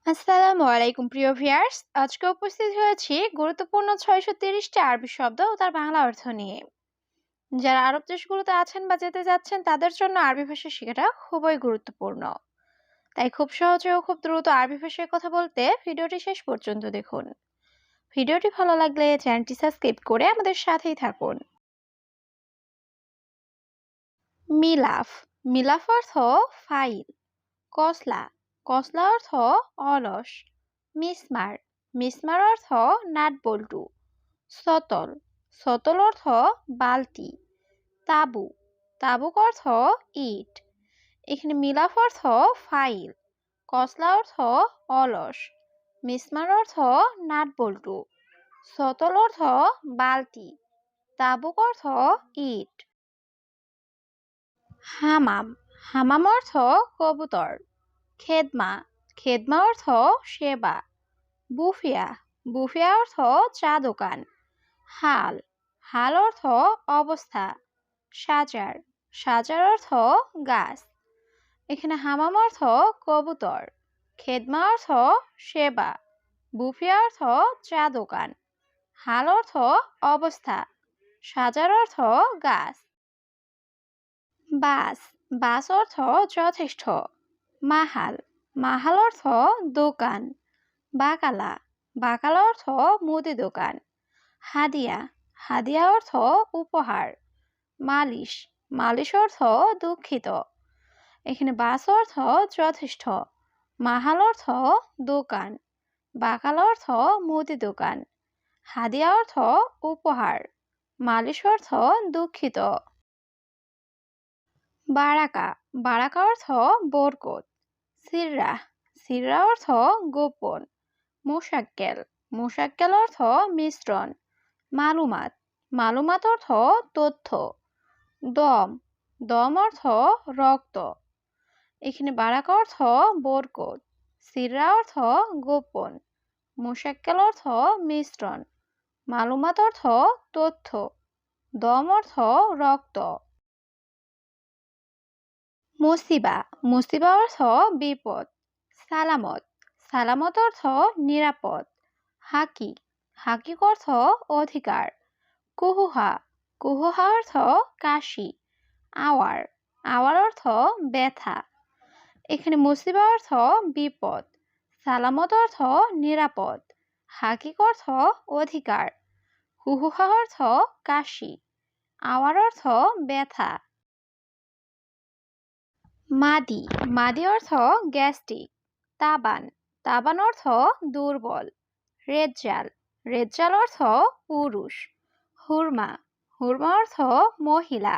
আসসালামু আলাইকুম প্রিয় ভিউয়ার্স, আজকে উপস্থিত হয়েছি গুরুত্বপূর্ণ 630টি আরবি শব্দ ও তার বাংলা অর্থ নিয়ে। যারা আরব দেশগুলোতে আছেন বা যেতে যাচ্ছেন তাদের জন্য আরবি ভাষা শেখাটা খুবই গুরুত্বপূর্ণ। তাই খুব সহজে ও খুব দ্রুত আরবি ভাষায় কথা বলতে ভিডিওটি শেষ পর্যন্ত দেখুন। ভিডিওটি ভালো লাগলে চ্যানেলটি সাবস্ক্রাইব করে আমাদের সাথেই থাকুন। মিলাফ। মিলাফ অর্থ ফাইল। কসলা। কসলা অর্থ অলস। মিসমার। মিসমার অর্থ নাট বল্টু। সতল। সতল অর্থ বালতি। তাবু। তাবুক অর্থ ইট। এখানে মিলাফ অর্থ ফাইল। কসলা অর্থ অলস। মিসমার অর্থ নাট বল্টু। সতল অর্থ বালতি। তাবুক অর্থ ইট। হামাম। হামাম অর্থ কবুতর। খেদমা। খেদমা অর্থ সেবা। বুফিয়া। বুফিয়া অর্থ চা দোকান। হাল। হাল অর্থ অবস্থা। সাজার। সাজার অর্থ গাছ। এখানে হামাম অর্থ কবুতর। খেদমা অর্থ সেবা। বুফিয়া অর্থ চা দোকান। হাল অর্থ অবস্থা। সাজার অর্থ গাছ। বাস। বাস অর্থ যথেষ্ট। মাহাল। মাহাল অর্থ দোকান। বাকালা। বাকালা অর্থ মুদি দোকান। হাদিয়া। হাদিয়া অর্থ উপহার। মালিশ। মালিশ অর্থ দুঃখিত। এখানে বাস অর্থ যথেষ্ট। মাহাল অর্থ দোকান। বাকালা অর্থ মুদি দোকান। হাদিয়া অর্থ উপহার। মালিশ অর্থ দুঃখিত। বারাকা। বারাকা অর্থ বরকত। সিররা। সিররা অর্থ গোপন। মোশাক্কেল। মোশাক্কেল অর্থ মিশ্রণ। মালুমাত। মালুমাত অর্থ তথ্য। দম। দম অর্থ রক্ত। এখানে বারাকা অর্থ বরকত। সিররা অর্থ গোপন। মোশাক্কেল অর্থ মিশ্রণ। মালুমাত অর্থ তথ্য। দম অর্থ রক্ত। মুসিবা। মুসিবা অর্থ বিপদ। সালামত। সালামত অর্থ নিরাপদ। হাকিক। হাকিক অর্থ অধিকার। কুহুহা। কুহুহা অর্থ কাশি। আওয়ার। আওয়ার অর্থ ব্যথা। এখানে মুসিবা অর্থ বিপদ। সালামত অর্থ নিরাপদ। হাকিক অর্থ অধিকার। কুহুহা অর্থ কাশি। আওয়ার অর্থ ব্যথা। মাদি। মাদি অর্থ গ্যাস্ট্রিক। তাবান। তাবান অর্থ দুর্বল। রেজ্জাল। রেজ্জাল অর্থ পুরুষ। হুরমা। হুরমা অর্থ মহিলা।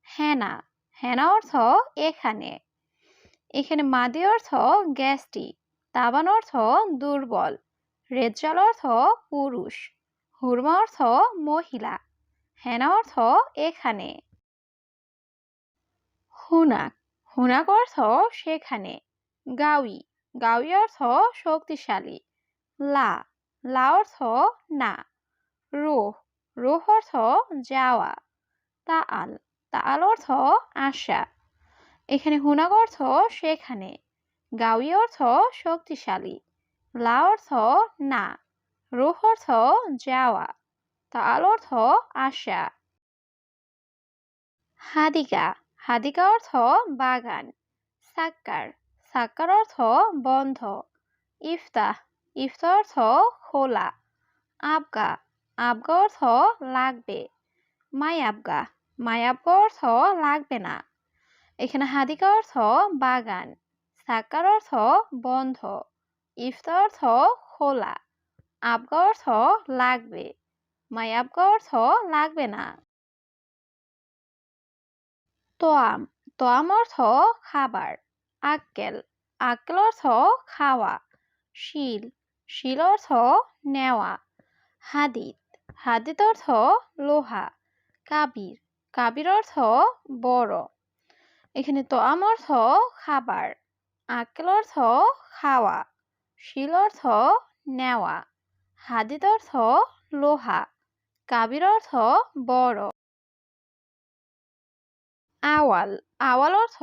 হেনা। হেনা অর্থ এখানে। এখানে মাদি অর্থ গ্যাস্ট্রিক। তাবান অর্থ দুর্বল। রেজ্জাল অর্থ পুরুষ। হুরমা অর্থ মহিলা। হেনা অর্থ এখানে। হুনাক। হুনাক অর্থ সেখানে। গাউই। গাউই অর্থ শক্তিশালী। লা। লা অর্থ না। রুহ। রুহ অর্থ যাওয়া। তাআল। তাআল অর্থ আশা। এখানে হুনাক অর্থ সেখানে। গাউই অর্থ শক্তিশালী। লা অর্থ না। রুহ অর্থ যাওয়া। তাআল অর্থ আশা। হাদিকা। হাদিকা অর্থ বাগান। সাক্কার। সাক্কার অর্থ বন্ধ। ইফতাহ। ইফতাহ অর্থ খোলা। আবগা। আবগা অর্থ লাগবে। মাই আবগা। মাই আবগা অর্থ লাগবে না। এখানে হাদিকা অর্থ বাগান। সাক্কার অর্থ বন্ধ। ইফতাহ অর্থ খোলা। আবগা অর্থ লাগবে। মাই আবগা অর্থ লাগবে না। তোয়াম। তোয়াম অর্থ খাবার। আক্কেল। আক্কেল অর্থ খাওয়া। শিল। শিল অর্থ নেওয়া। হাদিদ। হাদিদ অর্থ লোহা। কাবির। কাবির অর্থ বড়। এখানে তোয়াম অর্থ খাবার। আক্কেল অর্থ খাওয়া। শিল অর্থ নেওয়া। হাদিদ অর্থ লোহা। কাবির অর্থ বড়। আওয়াল। আওয়াল অর্থ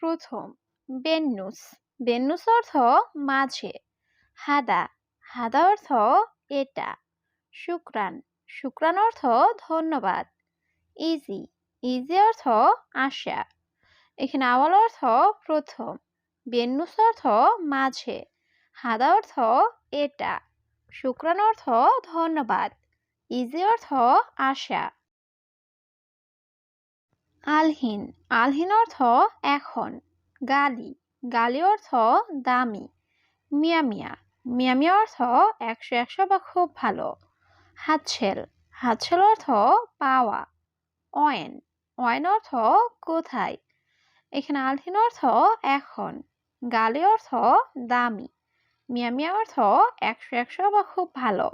প্রথম। বেন্নুস। বেন্নুস অর্থ মাঝে। হাদা, হাদা অর্থ এটা। শুক্রান, শুক্রান অর্থ ধন্যবাদ। ইজি, ইজি অর্থ আশা। এখানে আওয়াল অর্থ প্রথম, বেন্নুস অর্থ মাঝে, হাদা অর্থ এটা, শুক্রান অর্থ ধন্যবাদ, ইজি অর্থ আশা। আলহিন, আলহিন অর্থ এখন। গালি, গালি অর্থ দামি। মিয়া মিয়া, মিয়া মিয়া অর্থ 100 বা খুব ভালো। হাতছেল, হাতছেল অর্থ পাওয়া। অয়েন, অয়েন অর্থ কোথায়। এখানে আলহিন অর্থ এখন, গালি অর্থ দামি, মিয়া মিয়া অর্থ 100 বা খুব ভালো,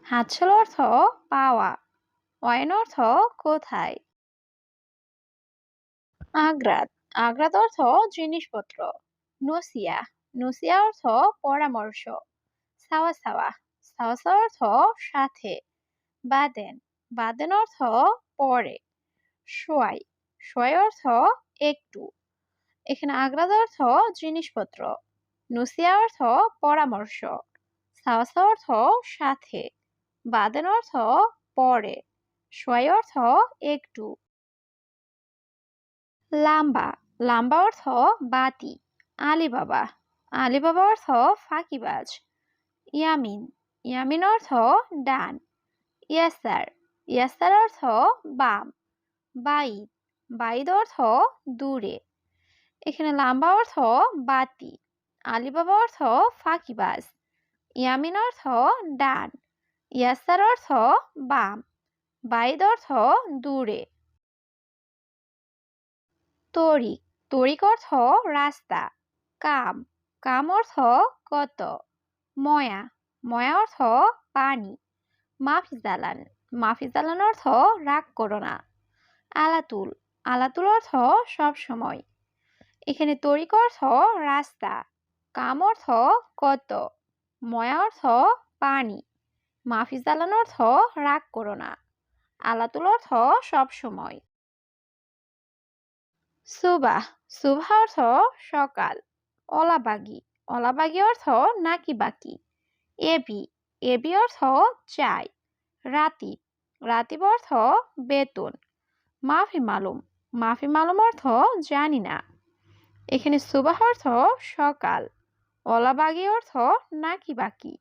হাতছেল অর্থ পাওয়া, অয়েন অর্থ কোথায়। আগ্রাত, আগ্রাত অর্থ জিনিসপত্র। নসিয়া, নসিয়া অর্থ পরামর্শ। সাওয়া সাওয়া, সাওয়া সাওয়া অর্থ সাথে। বাদেন, বাদেন অর্থ পরে। সোয়াই, সোয়াই অর্থ একটু। এখানে আগ্রাত অর্থ জিনিসপত্র, নসিয়া অর্থ পরামর্শ, সাওয়া সাওয়া অর্থ সাথে, বাদেন অর্থ পরে, সোয়াই অর্থ একটু। লাম্বা, লাম্বা অর্থ বাতি। আলিবাবা, আলিবাবা অর্থ ফাঁকিবাজ। ইয়ামিন, ইয়ামিন অর্থ ডান। ইয়াসার, ইয়াসার অর্থ বাম। বাইদ, বাইদ অর্থ দূরে। এখানে লাম্বা অর্থ বাতি, আলিবাবা অর্থ ফাঁকিবাজ, ইয়ামিন অর্থ ডান, ইয়াসার অর্থ বাম, বাইদ অর্থ দূরে। তরিক, তরিক অর্থ রাস্তা। কাম, কাম অর্থ কত। ময়া, ময়া অর্থ পানি। মাফিজালান, মাফিজালান অর্থ রাগ করো না। আলাতুল, আলাতুল অর্থ সব সময়। এখানে তরিক অর্থ রাস্তা, কাম অর্থ কত, ময়া অর্থ পানি, মাফিজালান অর্থ রাগ করো না, আলাতুল অর্থ সব সময়। সুবাহ, সুবাহ অর্থ সকাল। অলাবাগি, অলাবাগি অর্থ নাকি বাকি। এবি, এবি অর্থ চাই। রাতিব, রাতিব অর্থ বেতন। মাফি মালুম, মাফি মালুম অর্থ জানি না। এখানে সুবাহ অর্থ সকাল, অলাবাগি অর্থ নাকি বাকি,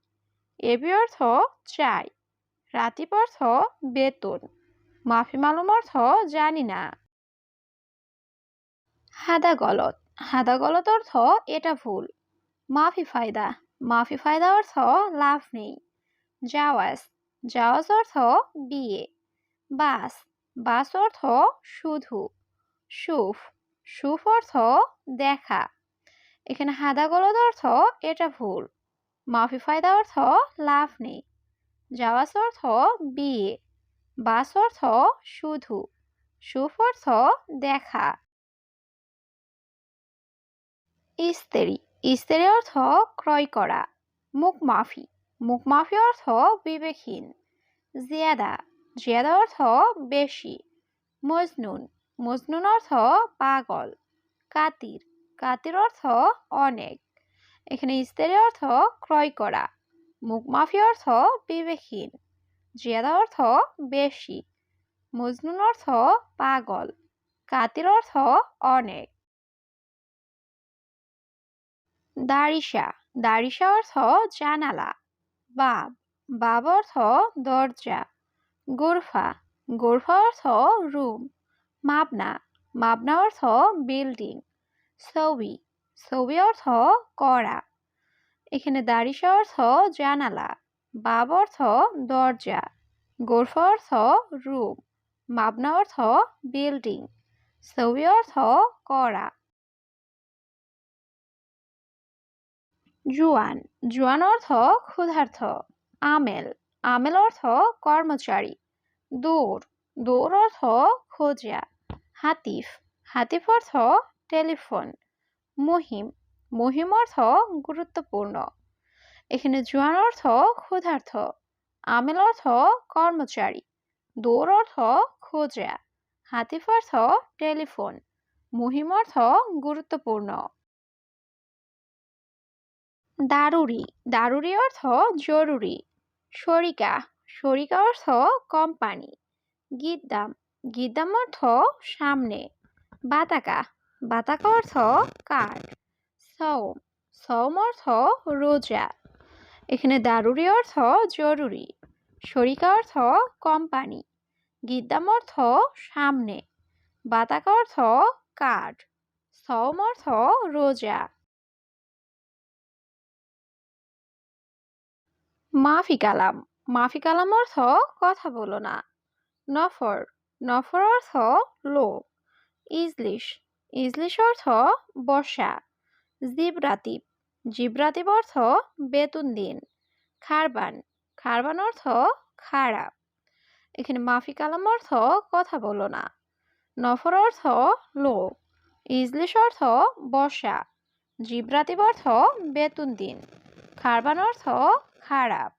এবি অর্থ চাই, রাতিব অর্থ বেতন, মাফি মালুম অর্থ জানি না। হাদা গলত, হাদা গলত অর্থ এটা ভুল। মাফি ফায়দা, মাফি ফায়দা অর্থ লাভ নেই। জাওয়াজ, জাওয়াজ অর্থ বিয়ে। বাস, বাস অর্থ শুধু। সুফ, সুফ অর্থ দেখা। এখানে হাদা গলত অর্থ এটা ভুল। মাফি ফায়দা অর্থ লাভ নেই। জাওয়াজ অর্থ বিয়ে। বাস অর্থ শুধু। সুফ অর্থ দেখা। ইস্তেরি, ইস্তেরি অর্থ ক্রয় করা। মুখ মাফি, মুখ মাফি অর্থ বিবেকহীন। জিয়াদা, জিয়াদা অর্থ বেশি। মজনুন, মজনুন অর্থ পাগল। কাতির, কাতির অর্থ অনেক। এখানে ইস্তেরি অর্থ ক্রয় করা, মুখ মাফি অর্থ বিবেকহীন, জিয়াদা অর্থ বেশি, মজনুন অর্থ পাগল, কাতির অর্থ অনেক। দারিসা, দারিসা অর্থ জানালা। বাব, বাব অর্থ দরজা। গোরফা, গোরফা অর্থ রুম। মাবনা, মাবনা অর্থ বিল্ডিং। ছবি, ছবি অর্থ করা। এখানে দারিসা অর্থ জানালা, বাব অর্থ দরজা, গোরফা অর্থ রুম, মাবনা অর্থ বিল্ডিং, ছবি অর্থ করা। জুয়ান, জুয়ান অর্থ ক্ষুধার্ত। আমেল, আমেল অর্থ কর্মচারী। দৌড়, দৌড় অর্থ খোঁজা। হাতিফ, হাতিফ অর্থ টেলিফোন। মুহিম, মুহিম অর্থ গুরুত্বপূর্ণ। এখানে জুয়ান অর্থ ক্ষুধার্ত, আমেল অর্থ কর্মচারী, দৌড় অর্থ খোঁজা, হাতিফ অর্থ টেলিফোন, মুহিম অর্থ গুরুত্বপূর্ণ। দারুরি, দারুরি অর্থ জরুরি। শরিকা, শরিকা অর্থ কোম্পানি। গিদ্দাম, গিদ্দাম অর্থ সামনে। বাতাকা, বাতাকা অর্থ কাঠ। সওম, সওম অর্থ রোজা। এখানে দারুরি অর্থ জরুরি, শরিকা অর্থ কোম্পানি, গিদ্দাম অর্থ সামনে, বাতাকা অর্থ কাঠ, সওম অর্থ রোজা। মাফি কালাম, মাফি কালাম অর্থ কথা বলো না। নফর, নফর অর্থ লোক। ইজলিশ, ইজলিশ অর্থ বসা। জিবরাতিব, জিবরাতিব অর্থ বেতন দিন। খারবান, খারবান অর্থ খারাপ। এখানে মাফি কালাম অর্থ কথা বলো না। নফর অর্থ লোক। ইজলিশ অর্থ বসা। জিবরাতিব অর্থ বেতন দিন। খারবান অর্থ খারাপ।